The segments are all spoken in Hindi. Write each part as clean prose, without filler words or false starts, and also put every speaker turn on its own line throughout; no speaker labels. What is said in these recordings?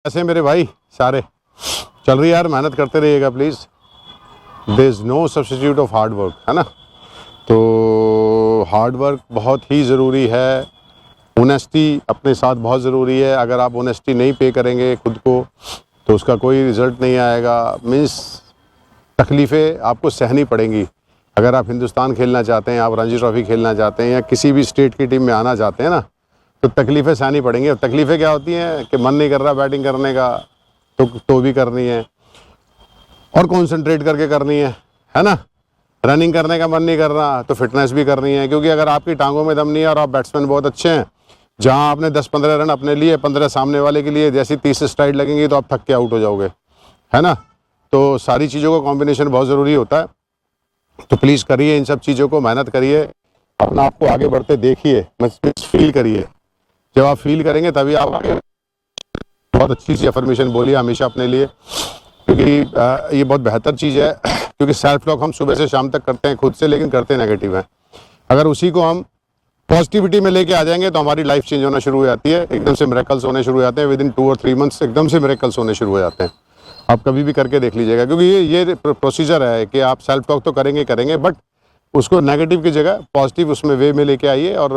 ऐसे मेरे भाई सारे चल रही है यार, मेहनत करते रहिएगा please. There is no substitute of hard work, है ना। तो हार्ड वर्क बहुत ही ज़रूरी है, ऑनेस्टी अपने साथ बहुत ज़रूरी है। अगर आप ऑनेस्टी नहीं पे करेंगे खुद को तो उसका कोई रिज़ल्ट नहीं आएगा। मीन्स तकलीफ़ें आपको सहनी पड़ेंगी। अगर आप हिंदुस्तान खेलना चाहते हैं, आप रणजी ट्रॉफी खेलना चाहते हैं या किसी भी स्टेट की टीम में आना चाहते हैं ना, तो तकलीफ़ें सहनी पड़ेंगी। और तकलीफ़ें क्या होती हैं कि मन नहीं कर रहा बैटिंग करने का तो भी करनी है और कंसंट्रेट करके करनी है ना। रनिंग करने का मन नहीं कर रहा तो फिटनेस भी करनी है, क्योंकि अगर आपकी टांगों में दम नहीं है और आप बैट्समैन बहुत अच्छे हैं, जहां आपने 10-15 रन अपने लिए 15 सामने वाले के लिए, जैसी 30 स्ट्राइड लगेंगी तो आप थक के आउट हो जाओगे, है ना। तो सारी चीज़ों का कॉम्बिनेशन बहुत ज़रूरी होता है। तो प्लीज़ करिए इन सब चीज़ों को, मेहनत करिए, अपना आपको आगे बढ़ते देखिए, फील करिए। जब आप फील करेंगे तभी आप आगे। बहुत अच्छी सी अफर्मेशन बोलिए हमेशा अपने लिए, क्योंकि ये बहुत बेहतर चीज़ है। क्योंकि सेल्फ टॉक हम सुबह से शाम तक करते हैं खुद से, लेकिन करते नेगेटिव हैं। अगर उसी को हम पॉजिटिविटी में लेके आ जाएंगे तो हमारी लाइफ चेंज होना शुरू हो जाती है। एकदम से मिरेकल्स होने शुरू हो जाते हैं। विदिन 2 और 3 मंथ्स एकदम से मिरेकल्स होने शुरू हो जाते हैं। आप कभी भी करके देख लीजिएगा, क्योंकि ये प्रोसीजर है कि आप सेल्फ टॉक तो करेंगे बट उसको नेगेटिव की जगह पॉजिटिव उसमें वे में लेके आइए। और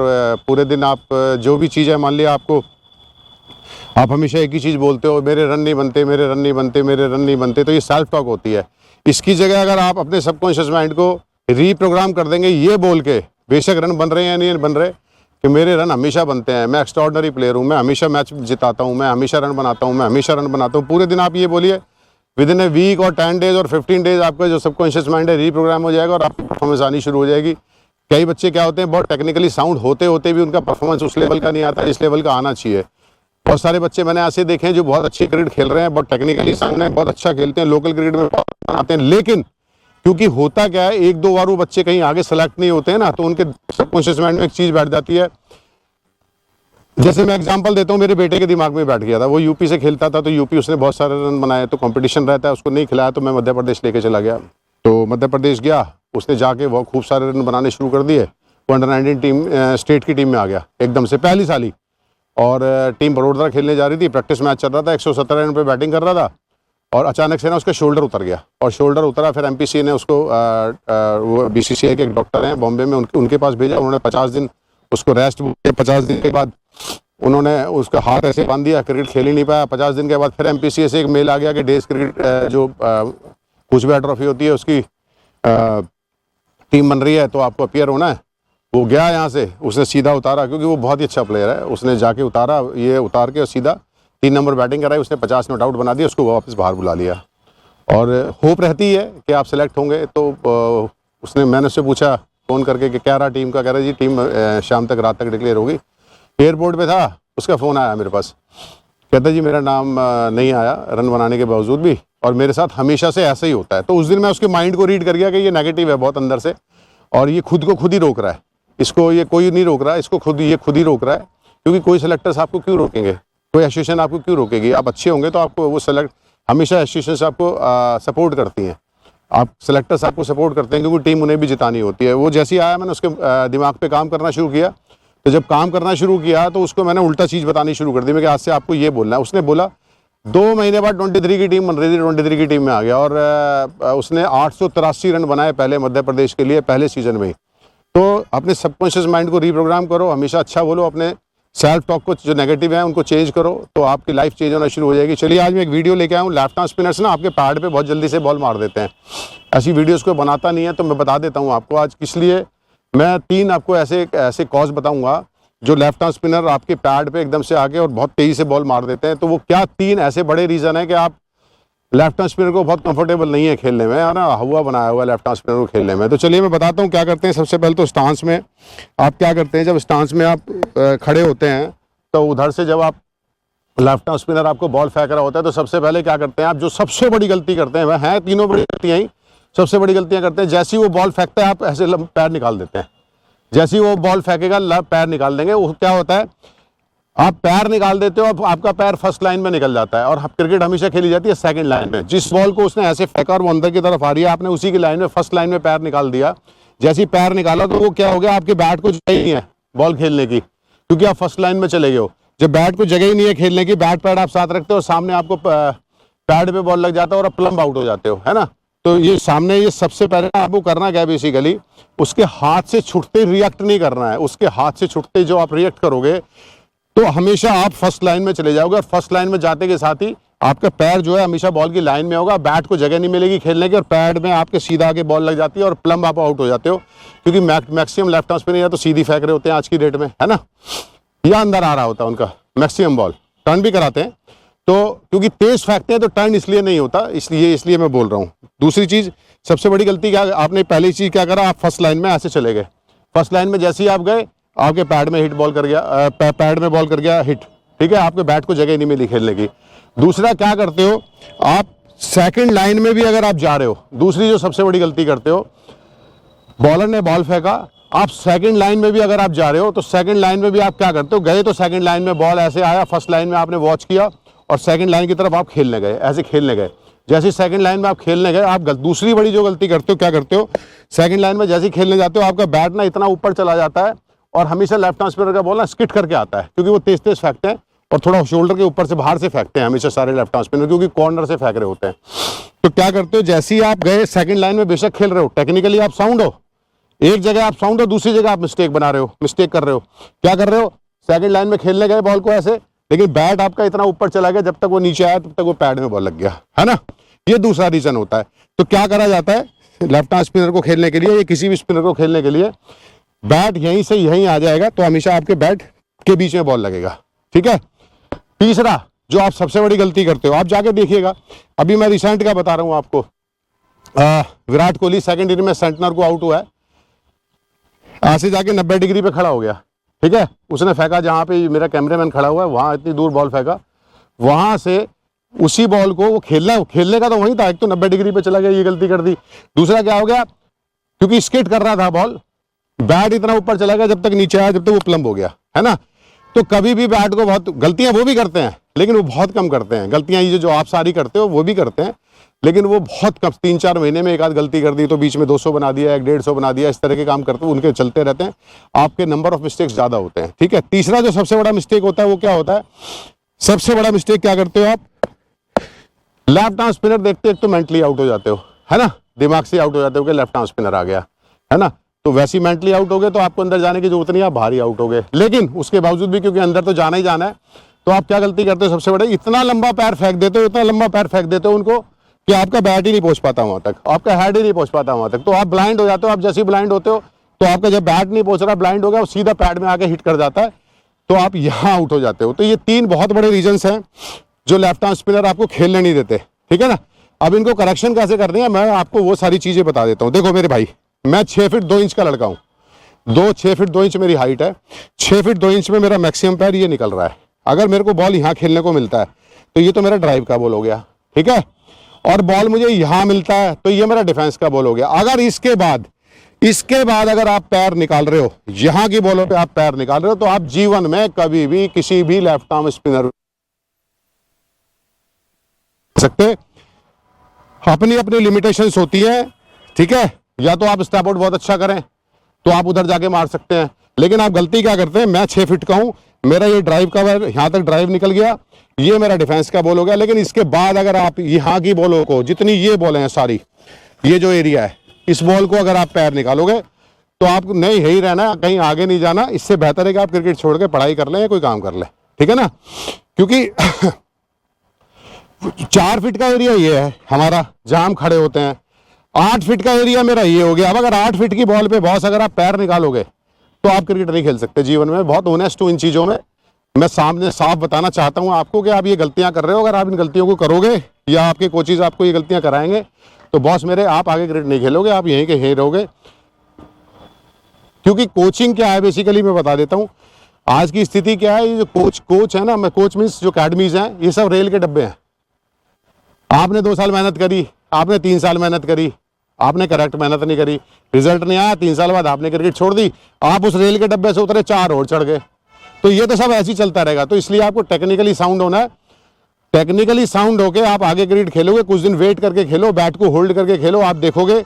पूरे दिन आप जो भी चीज़ है, मान लिया आप हमेशा एक ही चीज़ बोलते हो, मेरे रन नहीं बनते, मेरे रन नहीं बनते, मेरे रन नहीं बनते, तो ये सेल्फ टॉक होती है। इसकी जगह अगर आप अपने सबकॉन्शियस माइंड को रीप्रोग्राम कर देंगे ये बोल के, बेशक रन बन रहे हैं या नहीं बन रहे, कि मेरे रन हमेशा बनते हैं, मैं एक्स्ट्राऑर्डिनरी प्लेयर हूँ, मैं हमेशा मैच जिताता हूँ, मैं हमेशा रन बनाता हूँ, मैं हमेशा रन बनाता हूँ। पूरे दिन आप ये बोलिए, विदिन ए वीक और 10 डेज और 15 डेज आपका जो सबकॉन्शियस माइंड है रीप्रोग्राम हो जाएगा और आपकी परफॉर्मेंस आनी शुरू हो जाएगी। कई बच्चे क्या होते हैं, बहुत टेक्निकली साउंड होते होते भी उनका परफॉर्मेंस उस लेवल का नहीं आता जिस लेवल का आना चाहिए। बहुत सारे बच्चे मैंने ऐसे देखे हैं जो बहुत अच्छी क्रिकेट खेल रहे हैं, बहुत टेक्निकली साउंड है, बहुत अच्छा खेलते हैं, लोकल क्रिकेट में आते हैं, लेकिन क्योंकि होता क्या है, 1-2 बार वो बच्चे कहीं आगे सेलेक्ट नहीं होते हैं ना, तो उनके सबकॉन्शियस माइंड में एक चीज़ बैठ जाती है। जैसे मैं एग्जांपल देता हूँ, मेरे बेटे के दिमाग में बैठ गया था, वो यूपी से खेलता था, तो यूपी उसने बहुत सारे रन बनाए, तो कंपटीशन रहता है, उसको नहीं खिलाया, तो मैं मध्य प्रदेश लेके चला गया। तो मध्य प्रदेश गया, उसने जाके वो खूब सारे रन बनाने शुरू कर दिए। वो अंडर 19 टीम स्टेट की टीम में आ गया एकदम से पहली साल ही। और टीम बड़ोदरा खेलने जा रही थी, प्रैक्टिस मैच चल रहा था, 117 रन पे बैटिंग कर रहा था, और अचानक से ना उसका शोल्डर उतर गया। और शोल्डर उतरा, फिर एमपीसीए ने उसको वो बीसीसीआई के एक डॉक्टर हैं बॉम्बे में, उनके पास भेजा। उन्होंने 50 दिन उसको रेस्ट, 50 दिन के बाद उन्होंने उसका हाथ ऐसे बांध दिया, क्रिकेट खेल ही नहीं पाया। 50 दिन के बाद फिर एमपीसीए से एक मेल आ गया कि डेज क्रिकेट जो कुचबिहार ट्रॉफी होती है उसकी टीम बन रही है, तो आपको अपीयर होना है। वो गया यहाँ से, उसने सीधा उतारा, क्योंकि वो बहुत ही अच्छा प्लेयर है, उसने जाके उतारा, ये उतार के और सीधा 3 नंबर बैटिंग कराई, उसने 50 नॉट आउट बना दिया, उसको वापस बाहर बुला लिया। और होप रहती है कि आप सेलेक्ट होंगे। तो मैंने उससे पूछा फ़ोन करके कि क्या रहा टीम का, कह रहा जी टीम शाम तक, रात तक डिक्लेयर होगी। एयरपोर्ट पे था, उसका फ़ोन आया मेरे पास, कहता जी मेरा नाम नहीं आया रन बनाने के बावजूद भी, और मेरे साथ हमेशा से ऐसा ही होता है। तो उस दिन मैं उसके माइंड को रीड कर गया कि ये नेगेटिव है बहुत अंदर से, और ये खुद को खुद ही रोक रहा है। इसको ये कोई नहीं रोक रहा है, इसको ये खुद ही रोक रहा है। क्योंकि कोई सेलेक्टर्स आपको क्यों रोकेंगे, कोई एसोसिएशन आपको क्यों रोकेगी। आप अच्छे होंगे तो आपको वो सेलेक्ट, हमेशा एसोसिएशन आपको सपोर्ट करती हैं, आप सेलेक्टर्स आपको सपोर्ट करते हैं, क्योंकि टीम उन्हें भी जितानी होती है। वो जैसे ही आया, मैंने उसके दिमाग पे काम करना शुरू किया। तो जब काम करना शुरू किया तो उसको मैंने उल्टा चीज़ बतानी शुरू कर दी, मैं कि आज से आपको ये बोलना है। उसने बोला, 2 महीने बाद 23 की टीम बन रही थी, 23 की टीम में आ गया, और उसने 883 रन बनाए पहले मध्य प्रदेश के लिए, पहले सीजन में ही। तो अपने सबकॉन्शियस माइंड को रीप्रोग्राम करो, हमेशा अच्छा बोलो, अपने सेल्फ टॉक को जो नेगेटिव है उनको चेंज करो, तो आपकी लाइफ चेंज होना शुरू हो जाएगी। चलिए आज मैं एक वीडियो लेके आया हूँ। लेफ्ट आर्म स्पिनर्स ना आपके पैड पे बहुत जल्दी से बॉल मार देते हैं, ऐसी वीडियोस को बनाता नहीं है, तो मैं बता देता हूँ आपको आज किस लिए। मैं 3 आपको ऐसे कॉज बताऊंगा जो लेफ्ट आर्म स्पिनर आपके पैड पे एकदम से आके और बहुत तेज़ी से बॉल मार देते हैं। तो वो क्या 3 ऐसे बड़े रीज़न है कि आप लेफ्ट आर्म स्पिनर को बहुत कंफर्टेबल नहीं है खेलने में, है ना, हुआ बनाया हुआ लेफ्ट आर्म स्पिनर को खेलने में। तो चलिए मैं बताता हूँ क्या करते हैं। सबसे पहले तो स्टांस में आप क्या करते हैं, जब स्टांस में आप खड़े होते हैं, तो उधर से जब आप लेफ्ट आर्म स्पिनर आपको बॉल फेंक रहा होता है, तो सबसे पहले क्या करते हैं आप, जो सबसे बड़ी गलती करते हैं, वह है 3 बड़ी गलतियाँ ही, सबसे बड़ी गलतियाँ करते हैं। जैसे ही वो बॉल फेंकता है, आप ऐसे पैर निकाल देते हैं। जैसे ही वो बॉल फेंकेगा, पैर निकाल देंगे। वो क्या होता है, आप पैर निकाल देते हो, अब आपका पैर फर्स्ट लाइन में निकल जाता है। और क्रिकेट हमेशा खेली जाती है सेकंड लाइन में। जिस बॉल को उसने ऐसे फेंका और वो अंदर की तरफ आ रही है, आपने उसी की लाइन में, फर्स्ट लाइन में पैर निकाल दिया। जैसे ही पैर निकाला तो वो क्या हो गया, आपके बैट को चाहिए नहीं है बॉल खेलने की, क्योंकि आप फर्स्ट लाइन में चले गए हो। जब बैट को जगह ही नहीं है खेलने की, बैट पैड आप साथ रखते हो, सामने आपको पैड पे बॉल लग जाता है और आप प्लम्ब आउट हो जाते हो, है ना। तो ये सामने, ये सबसे पहले आपको करना क्या है बेसिकली, उसके हाथ से छूटते रिएक्ट नहीं करना है। उसके हाथ से छूटते जो आप रिएक्ट करोगे तो हमेशा आप फर्स्ट लाइन में चले जाओगे, और फर्स्ट लाइन में जाते के साथ ही आपका पैर जो है हमेशा बॉल की लाइन में होगा, बैट को जगह नहीं मिलेगी खेलने की, और पैड में आपके सीधा आके बॉल लग जाती है और प्लम्ब आप आउट हो जाते हो। क्योंकि मैक्सिमम लेफ्ट आर्म स्पिनर या तो सीधी फेंक रहे होते हैं आज की डेट में, है ना, या अंदर आ रहा होता है उनका मैक्सिमम बॉल, टर्न भी कराते हैं। तो क्योंकि तेज फेंकते हैं तो टर्न इसलिए नहीं होता, इसलिए मैं बोल रहा हूँ। दूसरी चीज, सबसे बड़ी गलती क्या, आपने पहली चीज क्या करा, आप फर्स्ट लाइन में ऐसे चले गए। फर्स्ट लाइन में जैसे ही आप गए, आपके पैड में हिट बॉल कर गया, पैड में बॉल कर गया हिट, ठीक है, आपके बैट को जगह नहीं मिली खेलने की। दूसरा क्या करते हो आप, सेकंड लाइन में भी अगर आप जा रहे हो, दूसरी जो सबसे बड़ी गलती करते हो, बॉलर ने बॉल फेंका, आप सेकंड लाइन में भी अगर आप जा रहे हो तो सेकंड लाइन में भी आप क्या करते हो, गए तो सेकंड लाइन में बॉल ऐसे आया, फर्स्ट लाइन में आपने वॉच किया और सेकंड लाइन की तरफ आप खेलने गए, ऐसे खेलने गए। जैसे सेकंड लाइन में आप खेलने गए, आप दूसरी बड़ी जो गलती करते हो, क्या करते हो, सेकंड लाइन में जैसे ही खेलने जाते हो, आपका बैट ना इतना ऊपर चला जाता है और हमेशा लेफ्ट आर्म स्पिनर का बॉल ना स्किट करके आता है, क्योंकि वो तेज तेज फेंकते हैं और थोड़ा शोल्डर के ऊपर से बाहर से फेंकते हैं हमेशा सारे लेफ्ट आर्म स्पिनर, क्योंकि कॉर्नर से फेंक रहे होते हैं। तो क्या करते हो, जैसे ही आप गए सेकंड लाइन में, बेशक खेल रहे हो, टेक्निकली आप साउंड हो, एक जगह आप साउंड हो, दूसरी जगह आप मिस्टेक बना रहे हो, मिस्टेक कर रहे हो। क्या कर रहे हो, सेकंड लाइन में खेलने गए बॉल को ऐसे, लेकिन बैट आपका इतना ऊपर चला गया, जब तक वो नीचे आया तब तक वो पैड में बॉल लग गया, है ना। ये दूसरा रीजन होता है। तो क्या करा जाता है, लेफ्ट आर्म स्पिनर को खेलने के लिए या किसी भी स्पिनर को खेलने के लिए, बैट यहीं से यहीं आ जाएगा तो हमेशा आपके बैट के बीच में बॉल लगेगा, ठीक है। तीसरा जो आप सबसे बड़ी गलती करते हो, आप जाके देखिएगा, अभी मैं रिसेंट का बता रहा हूं आपको, विराट कोहली सेकंड इनिंग में सेंटनर को आउट हुआ है, ऐसे जाके 90 डिग्री पे खड़ा हो गया, ठीक है। उसने फेंका जहां पे मेरा कैमरामैन खड़ा हुआ है, वहां इतनी दूर बॉल फेंका, वहां से उसी बॉल को वो खेलने का तो वहीं था, एक तो 90 डिग्री पे चला गया, ये गलती कर दी। दूसरा क्या हो गया, क्योंकि स्किट कर रहा था बॉल, बैट इतना ऊपर चला गया, जब तक नीचे आया जब तक वो प्लम्ब हो गया, है ना। तो कभी भी बैट को, बहुत गलतियां वो भी करते हैं लेकिन वो बहुत कम करते हैं गलतियां, ये जो आप सारी करते हो वो भी करते हैं, लेकिन वो बहुत कम, 3-4 महीने में एक आध गलती कर दी तो बीच में 200 बना दिया, 150 बना दिया, इस तरह के काम करते हैं, उनके चलते रहते हैं, आपके नंबर ऑफ मिस्टेक्स ज्यादा होते हैं, ठीक है। तीसरा जो सबसे बड़ा मिस्टेक होता है वो क्या होता है, सबसे बड़ा मिस्टेक क्या करते हो आप, लेफ्ट आर्म स्पिनर देखते एक तो मेंटली आउट हो जाते हो, है ना, दिमाग से आउट हो जाते हो कि लेफ्ट आर्म स्पिनर आ गया, है ना। तो वैसे ही मेंटली आउट हो गए तो आपको अंदर जाने की जरूरत नहीं, आप बाहर ही आउट हो गए। लेकिन उसके बावजूद भी क्योंकि अंदर तो जाना ही जाना है, तो आप क्या गलती करते हो, सबसे बड़े, इतना लंबा पैर फेंक देते हो, इतना लंबा पैर फेंक देते हो उनको कि आपका बैट ही नहीं पहुंच पाता वहां तक, आपका हेड ही नहीं पहुंच पाता वहां तक, तो आप ब्लाइंड हो जाते हो। आप जैसे ही ब्लाइंड होते हो तो आपका जब बैट नहीं पहुंच रहा, ब्लाइंड हो गया, वो सीधा पैड में आके हिट कर जाता है, तो आप यहाँ आउट हो जाते हो। तो ये 3 बहुत बड़े रीजंस हैं जो लेफ्ट आर्म स्पिनर आपको खेलने नहीं देते, ठीक है ना। अब इनको करेक्शन कैसे करनी है, मैं आपको वो सारी चीजें बता देता हूँ। देखो मेरे भाई, मैं 6 फीट 2 इंच का लड़का हूँ, 6 फीट 2 इंच मेरी हाइट है, 6 फीट 2 इंच में मेरा मैक्सिमम पैर ये निकल रहा है। अगर मेरे को बॉल यहाँ खेलने को मिलता है तो ये तो मेरा ड्राइव का बॉल हो गया, ठीक है, और बॉल मुझे यहाँ मिलता है तो ये मेरा डिफेंस का बॉल हो गया। अगर इसके बाद अगर आप पैर निकाल रहे हो, यहाँ की बॉलों पे आप पैर निकाल रहे हो, तो आप जीवन में कभी भी किसी भी लेफ्ट आर्म स्पिनर सकते, अपनी अपनी लिमिटेशंस होती है, ठीक है। या तो आप स्टेप आउट बहुत अच्छा करें तो आप उधर जाके मार सकते हैं, लेकिन आप गलती क्या करते हैं, मैं 6 फीट का हूं, मेरा ये ड्राइव का यहां तक ड्राइव निकल गया, ये मेरा डिफेंस का बॉल हो गया, लेकिन इसके बाद अगर आप यहाँ की बॉलों को, जितनी ये बॉल हैं सारी, ये जो एरिया है, इस बॉल को अगर आप पैर निकालोगे तो आप नहीं यही रहना, कहीं आगे नहीं जाना। इससे बेहतर है कि आप क्रिकेट छोड़ के पढ़ाई कर लें या कोई काम कर लें, ठीक है ना। क्योंकि 4 फीट का एरिया ये है हमारा जहां हम खड़े होते हैं, 8 फीट का एरिया मेरा ये हो गया। अब अगर 8 फीट की बॉल पे बॉस अगर आप पैर निकालोगे तो आप क्रिकेट नहीं खेल सकते जीवन में। बहुत ऑनेस्ट हूं इन चीजों में, मैं सामने साफ बताना चाहता हूं आपको कि आप ये गलतियां कर रहे हो, अगर आप इन गलतियों को करोगे या आपके कोचेज आपको ये गलतियां कराएंगे तो बॉस मेरे, आप आगे क्रिकेट नहीं खेलोगे, आप यहीं के यहीं रहोगे। क्योंकि कोचिंग क्या है बेसिकली मैं बता देता हूं, आज की स्थिति क्या है, ये जो कोच है ना, मैं कोच मीन्स जो अकेडमीज हैं, ये सब रेल के डब्बे हैं। आपने 2 साल मेहनत करी, आपने 3 साल मेहनत करी, आपने करेक्ट मेहनत नहीं करी, रिजल्ट नहीं आया, 3 साल बाद आपने क्रिकेट छोड़ दी, आप उस रेल के डब्बे से उतरे, 4 और चढ़ गए, तो ये तो सब ऐसे ही चलता रहेगा। तो इसलिए आपको टेक्निकली साउंड होना है, टेक्निकली साउंड होके आप आगे क्रिकेट खेलोगे, कुछ दिन वेट करके खेलो, बैट को होल्ड करके खेलो, आप देखोगे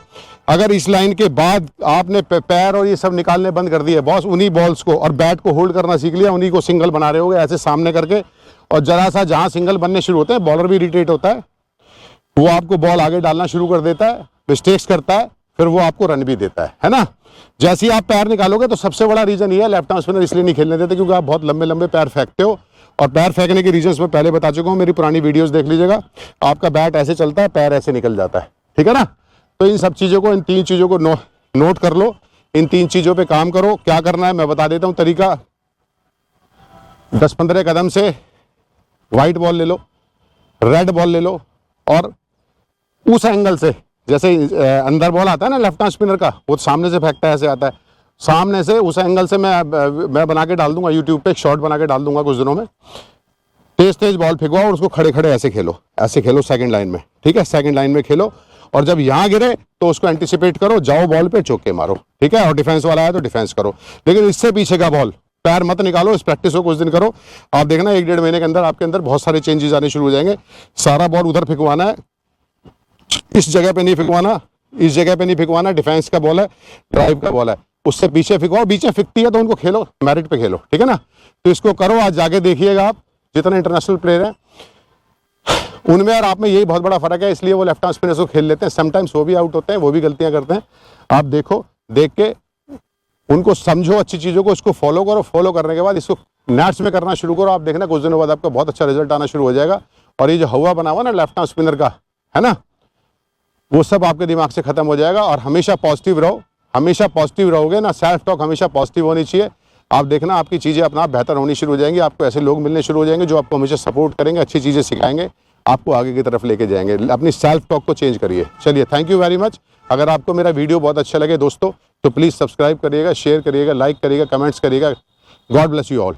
अगर इस लाइन के बाद आपने पैर और ये सब निकालने बंद कर दिए बॉस, उन्हीं बॉल्स को और बैट को होल्ड करना सीख लिया, उन्हीं को सिंगल बना रहे होगे ऐसे सामने करके, और जरा सा जहां सिंगल बनने शुरू होते हैं बॉलर भी इरिटेट होता है, वो आपको बॉल आगे डालना शुरू कर देता है, मिस्टेक्स करता है, फिर वो आपको रन भी देता है ना। जैसे ही आप पैर निकालोगे तो सबसे बड़ा रीजन ये है लेफ्ट आर्म स्पिनर इसलिए नहीं खेलने देते क्योंकि आप बहुत लंबे लंबे पैर फेंकते हो, और पैर फेंकने के रीजंस मैं पहले बता चुका हूं, मेरी पुरानी वीडियोस देख लीजिएगा। आपका बैट ऐसे चलता है, पैर ऐसे निकल जाता है, ठीक है ना। तो इन सब चीज़ों को, इन 3 चीज़ों को नोट कर लो, इन 3 चीज़ों पे काम करो। क्या करना है मैं बता देता हूँ तरीका। 10-15 कदम से वाइट बॉल ले लो, रेड बॉल ले लो, और उस एंगल से, जैसे अंदर बॉल आता है ना लेफ्ट आर्म स्पिनर का, वो सामने से फेंकता है, ऐसे आता है, सामने से उस एंगल से मैं बना के डाल दूंगा यूट्यूब पे, एक शॉर्ट बना के डाल दूंगा कुछ दिनों में। तेज तेज बॉल फेंकवाओ और उसको खड़े खड़े ऐसे खेलो सेकंड लाइन में, ठीक है, सेकंड लाइन में खेलो, और जब यहाँ गिरे तो उसको एंटिसिपेट करो, जाओ बॉल पे चौके मारो, ठीक है, और डिफेंस वाला है तो डिफेंस करो, लेकिन इससे पीछे का बॉल पैर मत निकालो। इस प्रैक्टिस को कुछ दिन करो, आप देखना 1-1.5 महीने के अंदर आपके अंदर बहुत सारे चेंजेस आने शुरू हो जाएंगे। सारा बॉल उधर फेंकवाना है, इस जगह पे नहीं फेंकवाना, इस जगह पे नहीं फेंकवाना, डिफेंस का बॉल है, ड्राइव का बॉल है, उससे पीछे फेंकवाओ, बीच में फिकती है तो उनको खेलो, मेरिट पे खेलो, ठीक है ना। तो इसको करो, आज जाके देखिएगा आप जितने इंटरनेशनल प्लेयर हैं उनमें और आप में यही बहुत बड़ा फर्क है, इसलिए वो लेफ्ट आर्म स्पिनर्स को खेल लेते हैं, समटाइम्स वो भी आउट होते हैं, वो भी गलतियां करते हैं। आप देखो, देख के उनको समझो अच्छी चीज़ों को, इसको फॉलो करो, फॉलो करने के बाद इसको नेट्स में करना शुरू करो, आप देखना कुछ दिनों बाद आपका बहुत अच्छा रिजल्ट आना शुरू हो जाएगा। और ये जो हवा बना हुआ ना लेफ्ट आर्म स्पिनर का, है ना, वो सब आपके दिमाग से खत्म हो जाएगा। और हमेशा पॉजिटिव रहो, हमेशा पॉजिटिव रहोगे ना, सेल्फ टॉक हमेशा पॉजिटिव होनी चाहिए। आप देखना आपकी चीज़ें अपना आप बेहतर होनी शुरू हो जाएंगी, आपको ऐसे लोग मिलने शुरू हो जाएंगे जो आपको हमेशा सपोर्ट करेंगे, अच्छी चीज़ें सिखाएंगे, आपको आगे की तरफ लेके जाएंगे। अपनी सेल्फ टॉक को चेंज करिए। चलिए, थैंक यू वेरी मच। अगर आपको मेरा वीडियो बहुत अच्छा लगे दोस्तों तो प्लीज़ सब्सक्राइब करिएगा, शेयर करिएगा, लाइक करिएगा, कमेंट्स करिएगा। God bless you all.